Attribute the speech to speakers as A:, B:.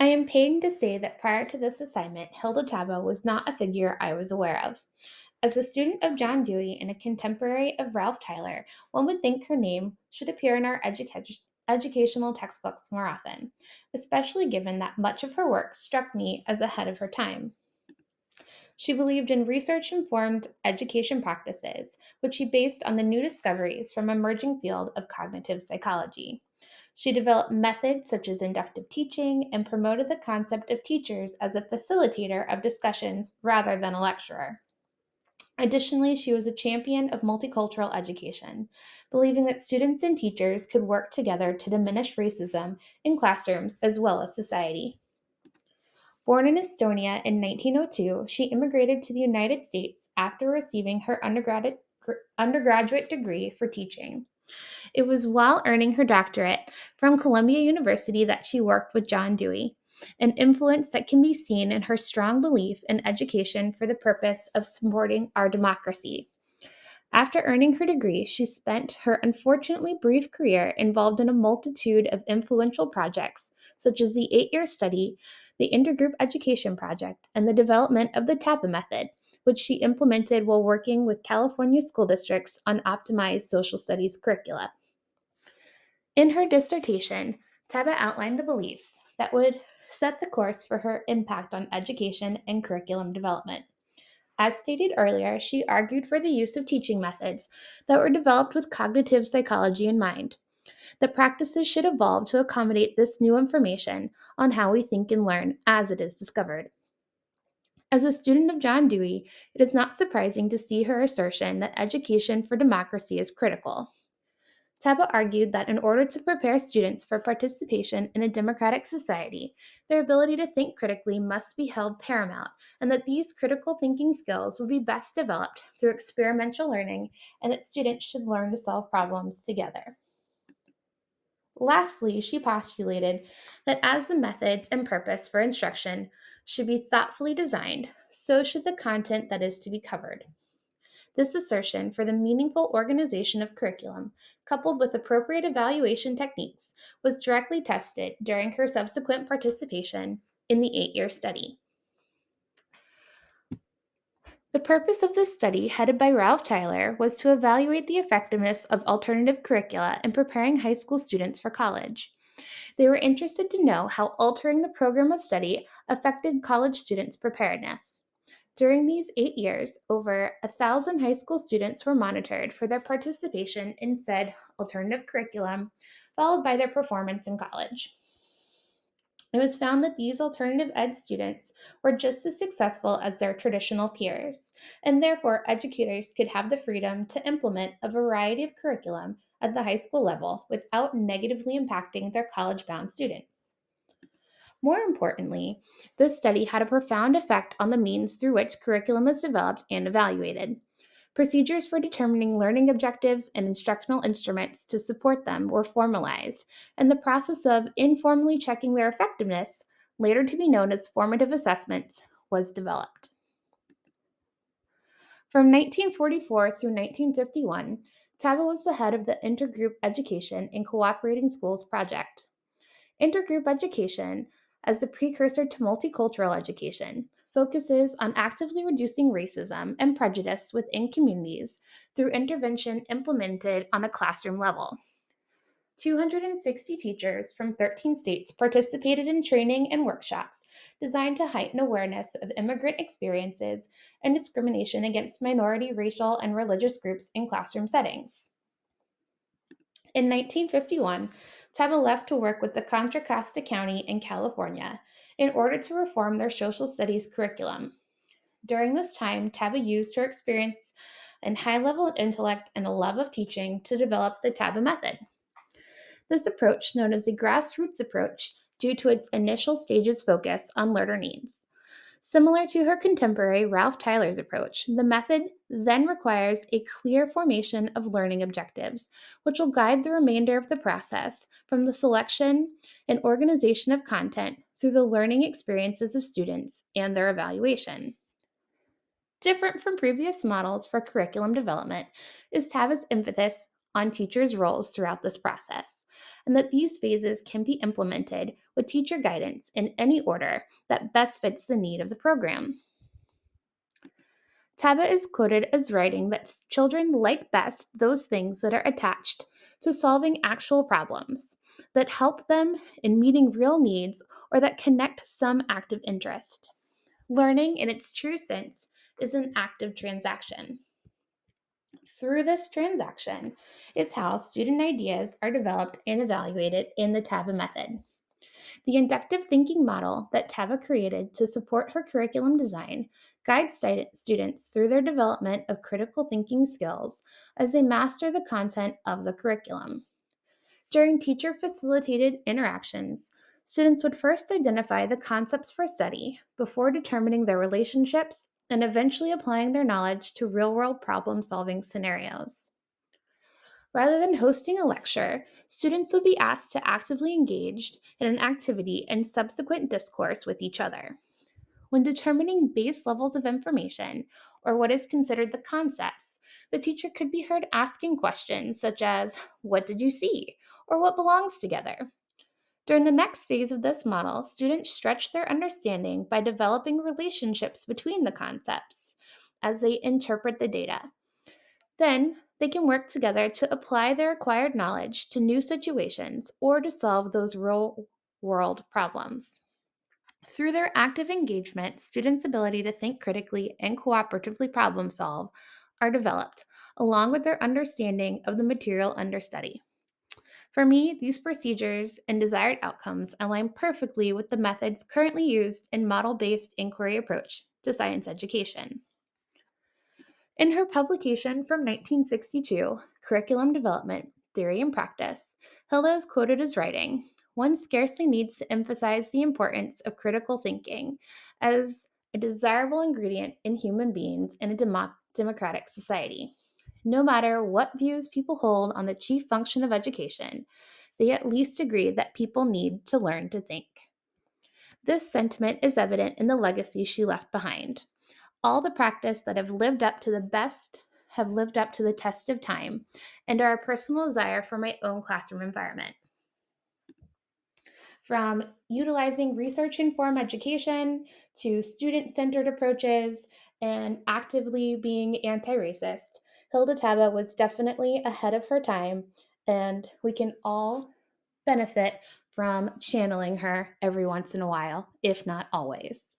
A: I am pained to say that prior to this assignment, Hilda Taba was not a figure I was aware of. As a student of John Dewey and a contemporary of Ralph Tyler, one would think her name should appear in our educational textbooks more often, especially given that much of her work struck me as ahead of her time. She believed in research informed education practices, which she based on the new discoveries from emerging field of cognitive psychology. She developed methods such as inductive teaching and promoted the concept of teachers as a facilitator of discussions rather than a lecturer. Additionally, she was a champion of multicultural education, believing that students and teachers could work together to diminish racism in classrooms as well as society. Born in Estonia in 1902, she immigrated to the United States after receiving her undergraduate degree for teaching. It was while earning her doctorate from Columbia University that she worked with John Dewey, an influence that can be seen in her strong belief in education for the purpose of supporting our democracy. After earning her degree, she spent her unfortunately brief career involved in a multitude of influential projects, such as the 8-year study, the Intergroup Education Project, and the development of the TAPA method, which she implemented while working with California school districts on optimized social studies curricula. In her dissertation, Taba outlined the beliefs that would set the course for her impact on education and curriculum development. As stated earlier, she argued for the use of teaching methods that were developed with cognitive psychology in mind. The practices should evolve to accommodate this new information on how we think and learn as it is discovered. As a student of John Dewey, it is not surprising to see her assertion that education for democracy is critical. Taba argued that in order to prepare students for participation in a democratic society, their ability to think critically must be held paramount, and that these critical thinking skills would be best developed through experiential learning, and that students should learn to solve problems together. Lastly, she postulated that as the methods and purpose for instruction should be thoughtfully designed, so should the content that is to be covered. This assertion for the meaningful organization of curriculum, coupled with appropriate evaluation techniques, was directly tested during her subsequent participation in the 8-year study. The purpose of this study, headed by Ralph Tyler, was to evaluate the effectiveness of alternative curricula in preparing high school students for college. They were interested to know how altering the program of study affected college students' preparedness. During these 8 years, over 1,000 high school students were monitored for their participation in said alternative curriculum, followed by their performance in college. It was found that these alternative ed students were just as successful as their traditional peers, and therefore educators could have the freedom to implement a variety of curriculum at the high school level without negatively impacting their college bound students. More importantly, this study had a profound effect on the means through which curriculum is developed and evaluated. Procedures for determining learning objectives and instructional instruments to support them were formalized, and the process of informally checking their effectiveness, later to be known as formative assessments, was developed. From 1944 through 1951, Taba was the head of the Intergroup Education in Cooperating Schools project. Intergroup education, as the precursor to multicultural education, focuses on actively reducing racism and prejudice within communities through intervention implemented on a classroom level. 260 teachers from 13 states participated in training and workshops designed to heighten awareness of immigrant experiences and discrimination against minority, racial, and religious groups in classroom settings. In 1951, Taba left to work with the Contra Costa County in California in order to reform their social studies curriculum. During this time, Taba used her experience and high level intellect and a love of teaching to develop the Taba method. This approach, known as the grassroots approach, due to its initial stages focus on learner needs. Similar to her contemporary Ralph Tyler's approach, the method then requires a clear formation of learning objectives, which will guide the remainder of the process from the selection and organization of content through the learning experiences of students and their evaluation. Different from previous models for curriculum development is TABA's emphasis on teachers' roles throughout this process, and that these phases can be implemented with teacher guidance in any order that best fits the need of the program. Taba is quoted as writing that children like best those things that are attached to solving actual problems, that help them in meeting real needs, or that connect some active interest. Learning, in its true sense, is an active transaction. Through this transaction is how student ideas are developed and evaluated in the Taba method. The inductive thinking model that Taba created to support her curriculum design guides students through their development of critical thinking skills as they master the content of the curriculum. During teacher facilitated interactions, students would first identify the concepts for study before determining their relationships and eventually applying their knowledge to real world problem solving scenarios. Rather than hosting a lecture, students would be asked to actively engage in an activity and subsequent discourse with each other. When determining base levels of information, or what is considered the concepts, the teacher could be heard asking questions such as, "What did you see?" or "What belongs together?" During the next phase of this model, students stretch their understanding by developing relationships between the concepts as they interpret the data. Then, they can work together to apply their acquired knowledge to new situations or to solve those real world problems. Through their active engagement, students' ability to think critically and cooperatively problem solve are developed, along with their understanding of the material under study. For me, these procedures and desired outcomes align perfectly with the methods currently used in model based inquiry approach to science education. In her publication from 1962, Curriculum Development, Theory and Practice, Hilda is quoted as writing, "One scarcely needs to emphasize the importance of critical thinking as a desirable ingredient in human beings in a democratic society. No matter what views people hold on the chief function of education, they at least agree that people need to learn to think." This sentiment is evident in the legacy she left behind. All the practice that have lived up to the test of time and are a personal desire for my own classroom environment. From utilizing research informed education to student centered approaches and actively being anti racist, Hilda Taba was definitely ahead of her time, and we can all benefit from channeling her every once in a while, if not always.